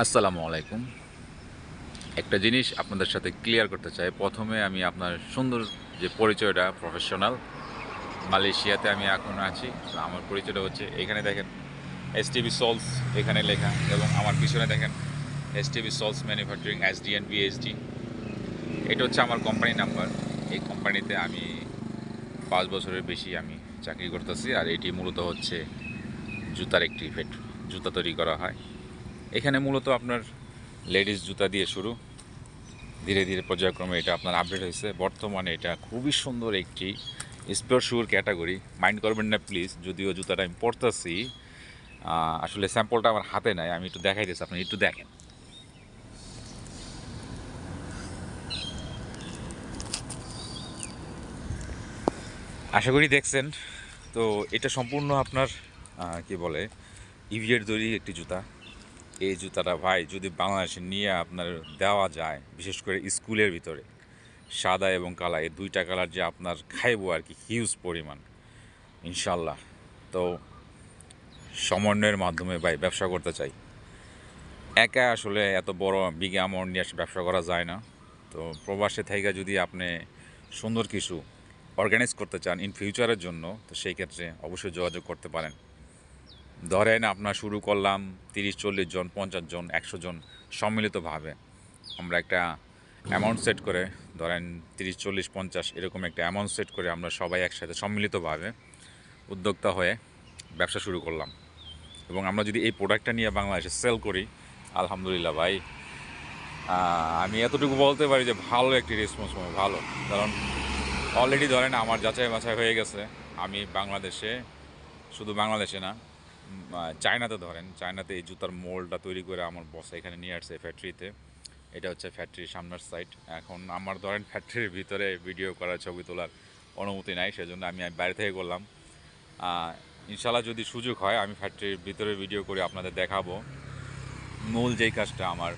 আসসালামু আলাইকুম। একটা জিনিস আপনাদের সাথে ক্লিয়ার করতে চাই। প্রথমে আমি আপনার সুন্দর যে পরিচয়টা প্রফেশনাল, মালয়েশিয়াতে আমি এখন আছি। তো আমার পরিচয়টা হচ্ছে এখানে দেখেন এসটিবি সলস এখানে লেখা এবং আমার পিছনে দেখেন এসটিবি সলস ম্যানুফ্যাকচারিং এসডি অ্যান্ড বিএসডি। এটা হচ্ছে আমার কোম্পানি নাম্বার। এই কোম্পানিতে আমি ৫ বছরের বেশি আমি চাকরি করতেছি। আর এটি মূলত হচ্ছে জুতার একটি জুতা তৈরি করা হয়। এখানে মূলত আপনার লেডিস জুতা দিয়ে শুরু, ধীরে ধীরে পর্যায়ক্রমে এটা আপনার আপডেট হয়েছে। বর্তমানে এটা খুবই সুন্দর একটি স্পোর্ট শুর ক্যাটাগরি। মাইন্ড করবেন না প্লিজ, যদিও জুতাটা আমি পরতেছি, আসলে স্যাম্পলটা আমার হাতে নাই, আমি একটু দেখাই দিচ্ছি, আপনি একটু দেখেন। আশা করি দেখছেন। তো এটা সম্পূর্ণ আপনার কি বলে ইভিয়ের তৈরি একটি জুতা। এই জুতাটা ভাই যদি বাংলাদেশে নিয়ে আপনার দেওয়া যায়, বিশেষ করে স্কুলের ভিতরে, সাদা এবং কালা এই দুইটা কালার যে আপনার খাইবো আর কি হিউজ পরিমাণ, ইনশাল্লাহ। তো সমন্বয়ের মাধ্যমে ভাই ব্যবসা করতে চাই। একা আসলে এত বড় বিগ অ্যামাউন্ট নিয়ে ব্যবসা করা যায় না। তো প্রবাসে থেকে যদি আপনি সুন্দর কিছু অর্গানাইজ করতে চান ইন ফিউচারের জন্য, তো সেই ক্ষেত্রে অবশ্যই যোগাযোগ করতে পারেন। ধরেন আপনার শুরু করলাম 30-40 জন, 50 জন, 100 জন সম্মিলিতভাবে আমরা একটা অ্যামাউন্ট সেট করে, ধরেন 30-40-50 এরকম একটা অ্যামাউন্ট সেট করে আমরা সবাই একসাথে সম্মিলিতভাবে উদ্যোক্তা হয়ে ব্যবসা শুরু করলাম। এবং আমরা যদি এই প্রোডাক্টটা নিয়ে বাংলাদেশে সেল করি, আলহামদুলিল্লাহ ভাই, আমি এতটুকু বলতে পারি যে ভালো একটি রেসপন্স পাবো, ভালো। কারণ অলরেডি ধরেন আমার যাচাই বাছাই হয়ে গেছে। আমি বাংলাদেশে, শুধু বাংলাদেশে না, চায়নাতে ধরেন, চায়নাতে এই জুতার মোল্ডটা তৈরি করে আমার বস এখানে নিয়ে আসছে ফ্যাক্টরিতে। এটা হচ্ছে ফ্যাক্টরির সামনের সাইড। এখন আমার ধরেন ফ্যাক্টরির ভিতরে ভিডিও করার, ছবি তোলার অনুমতি নাই, সেজন্য আমি বাইরে থেকে করলাম। ইনশাল্লাহ যদি সুযোগ হয় আমি ফ্যাক্টরির ভিতরে ভিডিও করে আপনাদের দেখাবো। মূল যেই কাজটা আমার,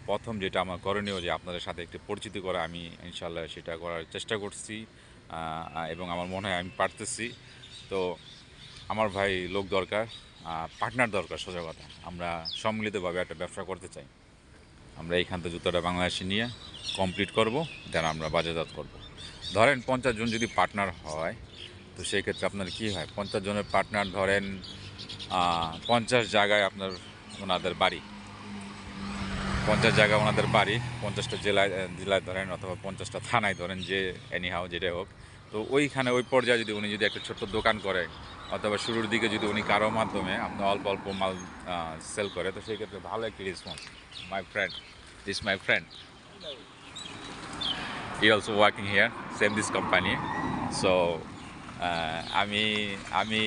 প্রথম যেটা আমার করণীয়, যে আপনাদের সাথে একটু পরিচিতি করা, আমি ইনশাল্লাহ সেটা করার চেষ্টা করছি এবং আমার মনে হয় আমি পারতেছি। তো আমার ভাই লোক দরকার, পার্টনার দরকার, সোজা কথা। আমরা সম্মিলিতভাবে একটা ব্যবসা করতে চাই। আমরা এইখান থেকে জুতোটা বাংলাদেশে নিয়ে কমপ্লিট করব, দেন আমরা বাজারজাত করব। ধরেন 50 জন যদি পার্টনার হয়, তো সেই ক্ষেত্রে আপনার কী হয়, 50 জনের পার্টনার ধরেন 50 জায়গায় আপনার ওনাদের বাড়ি, 50 জায়গায় ওনাদের বাড়ি, 50টা জেলায় জেলায় ধরেন, অথবা 50টা থানায় ধরেন, যে এনিহাও যেটাই হোক। তো ওইখানে ওই পর্যায়ে যদি উনি যদি একটা ছোট্ট দোকান করে, অথবা শুরুর দিকে যদি উনি কারো মাধ্যমে আপনার অল্প অল্প মাল সেল করে, তো সেই ক্ষেত্রে ভালো একটি response. My friend, this my friend, he also working here, same this company. So আমি আমি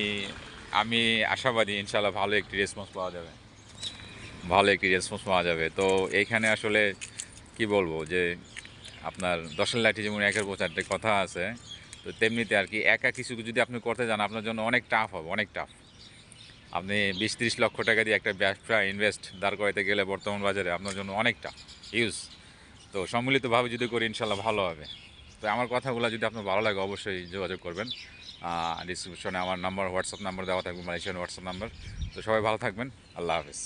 আমি আশাবাদী ইনশাল্লাহ ভালো একটি রেসপন্স পাওয়া যাবে, ভালো একটি রেসপন্স পাওয়া যাবে। তো এইখানে আসলে কি বলবো, যে আপনার দশের লাঠি যেমন একের বোঝা একটা কথা আছে, তো তেমনিতে আর কি একা কিছু যদি আপনি করতে যান, আপনার জন্য অনেক টাফ হবে, অনেক টাফ। আপনি 20-30 লক্ষ টাকা দিয়ে একটা ব্যবসা ইনভেস্ট দাঁড় করাইতে গেলে বর্তমান বাজারে আপনার জন্য অনেক টাফ, ইউজ। তো সম্মিলিতভাবে যদি করি ইনশাল্লাহ ভালো হবে। তো আমার কথাগুলো যদি আপনার ভালো লাগে অবশ্যই যোগাযোগ করবেন। ডিসক্রিপশনে আমার নাম্বার, হোয়াটসঅ্যাপ নাম্বার দেওয়া থাকবে, মালয়েশিয়ান হোয়াটসঅ্যাপ নাম্বার। তো সবাই ভালো থাকবেন, আল্লাহ হাফেজ।